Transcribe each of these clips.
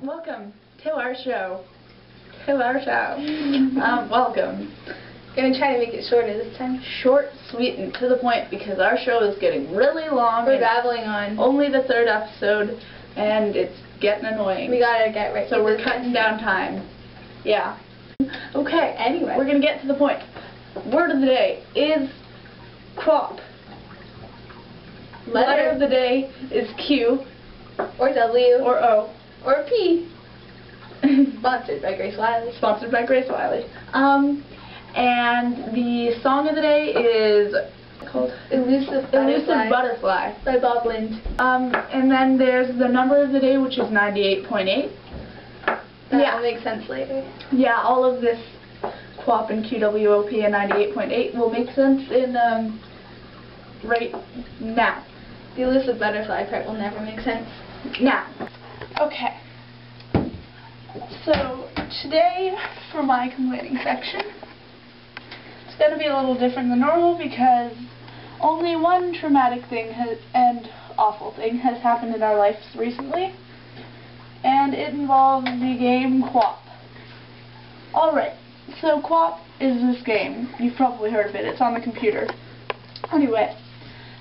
Welcome to our show. Welcome. Gonna try to make it shorter this time. Short, sweet, and to the point because our show is getting really long. We're babbling on. Only the third episode, and it's getting annoying. We gotta get right. So we're cutting down time. Yeah. Okay. Anyway, we're gonna get to the point. Word of the day is crop. Letter of the day is Q. Or W. Or O. Or P. Sponsored by Grace Wiley. Sponsored by Grace Wiley. And the song of the day is called Elusive Butterfly by Bob Lind. And then there's the number of the day, which is 98.8. That'll make sense later. Yeah, all of this QWOP and QWOP and 98.8 will make sense in right now. The elusive butterfly part will never make sense. Now. Okay. So today for my complaining section, it's going to be a little different than normal because only one traumatic thing and awful thing has happened in our lives recently, and it involves the game QWOP. Alright, so QWOP is this game. You've probably heard of it. It's on the computer. Anyway,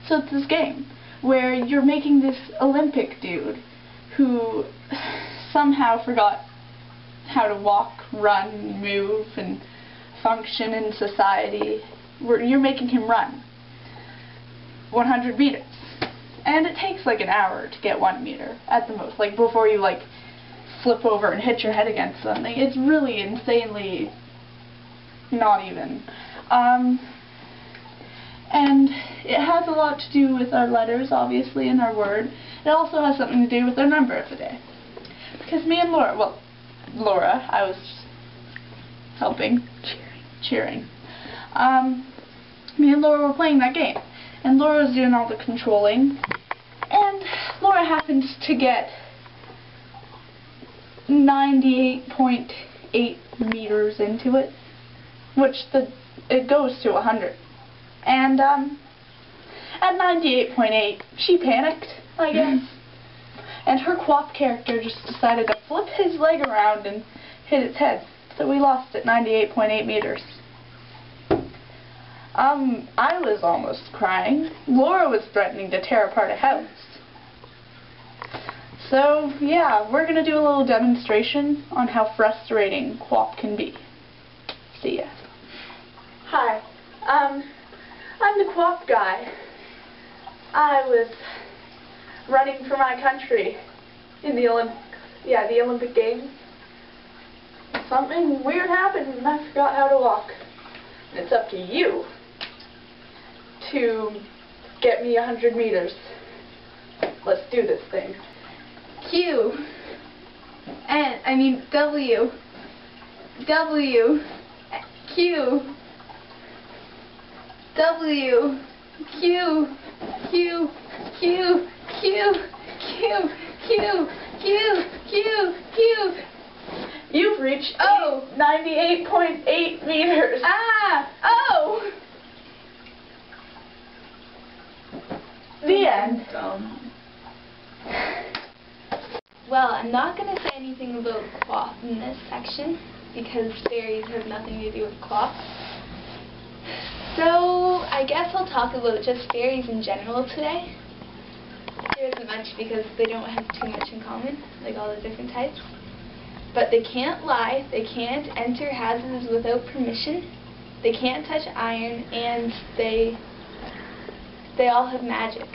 so it's this game where you're making this Olympic dude who somehow forgot how to walk, run, move, and function in society. You're making him run 100 meters. And it takes like an hour to get 1 meter at the most, like before you like flip over and hit your head against something. It's really insanely not even. And it has a lot to do with our letters, obviously, and our word. It also has something to do with our number of the day. Because me and Laura, I was helping, cheering. Me and Laura were playing that game. And Laura was doing all the controlling. And Laura happened to get 98.8 meters into it. Which it goes to 100. And at 98.8, she panicked, I guess. And her QWOP character just decided to flip his leg around and hit its head. So we lost at 98.8 meters. I was almost crying. Laura was threatening to tear apart a house. So, yeah, we're going to do a little demonstration on how frustrating QWOP can be. See ya. Hi. I'm the QWOP guy. I was running for my country in the Olympic Games. Something weird happened and I forgot how to walk. And it's up to you to get me 100 meters. Let's do this thing. W. Q. W, Q, Q, Q, Q, Q, Q, Q, Q, Q. You've reached 98.8 meters. Oh! The end. Well, I'm not going to say anything about QWOP in this section because fairies have nothing to do with QWOP. So, I guess I'll talk about just fairies in general today. There isn't much because they don't have too much in common, like all the different types. But they can't lie, they can't enter houses without permission, they can't touch iron, and they all have magic.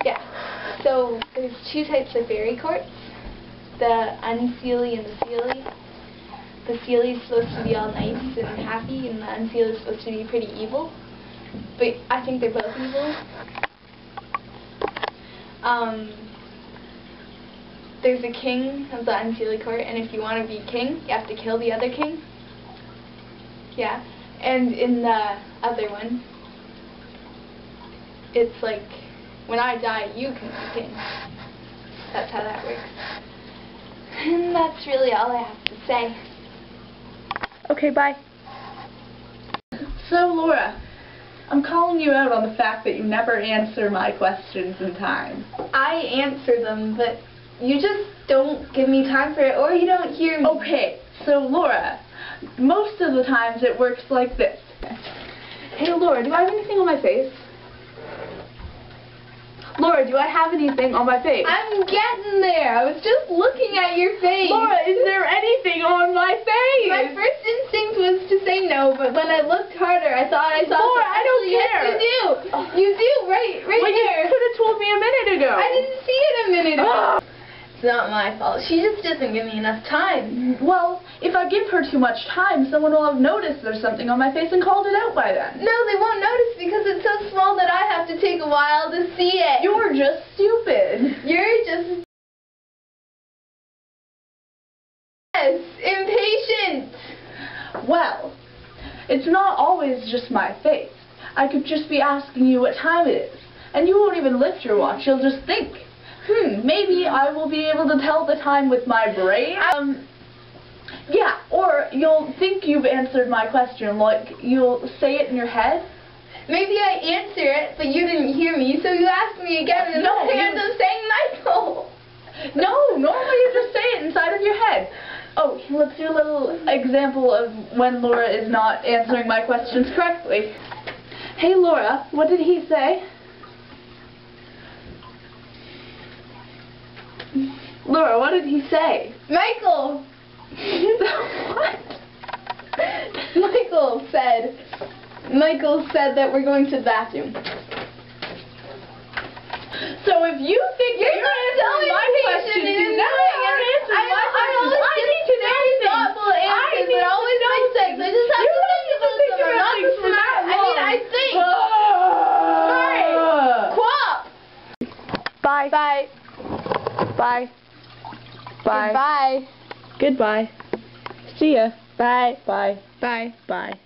Yeah, so there's two types of fairy courts, the unseelie and the seelie. The seelie is supposed to be all nice and happy, and the unseelie is supposed to be pretty evil. But I think they're both evil. There's a king of the unseelie court, and if you want to be king, you have to kill the other king. Yeah. And in the other one, it's like, when I die, you can be king. That's how that works. And that's really all I have to say. Okay, bye. So, Laura, I'm calling you out on the fact that you never answer my questions in time. I answer them, but You just don't give me time for it, or you don't hear me. Okay, so Laura, most of the times it works like this. Hey Laura, do I have anything on my face? Laura, do I have anything on my face? I'm getting there. I was just looking at your face. Laura, is there anything on my face? My first instinct was to say no, but when I looked harder, I thought I saw. Laura, I don't yes, care. you do. You do, right Well, there. you could have told me a minute ago. I didn't see it a minute ago. It's not my fault. She just doesn't give me enough time. Well, if I give her too much time, someone will have noticed there's something on my face and called it out by then. No, they won't notice because it's so small that I have to take a while to see it. You're just stupid. You're just impatient. Well, it's not always just my face. I could just be asking you what time it is, and you won't even lift your watch. You'll just think, maybe I will be able to tell the time with my brain. Yeah, or you'll think you've answered my question, like you'll say it in your head. Maybe I answer it, but you didn't hear me, so you asked me again, and No, I end up saying Michael. No, normally you just say it inside of your head. Oh, let's do a little example of when Laura is not answering my questions correctly. Hey Laura, what did he say? Laura, what did he say? Michael. What? Michael said that we're going to the bathroom. So if you think You're you're so answering my impatient questions, and you never annoying, are and answering my questions. I need to know very things. thoughtful answers that always make sense. I just have to think about them. I'm not things for smart. that I mean, I long. think. Bye. Quap. Bye. Bye. Bye. Goodbye. Goodbye. See ya. Bye. Bye. Bye. Bye.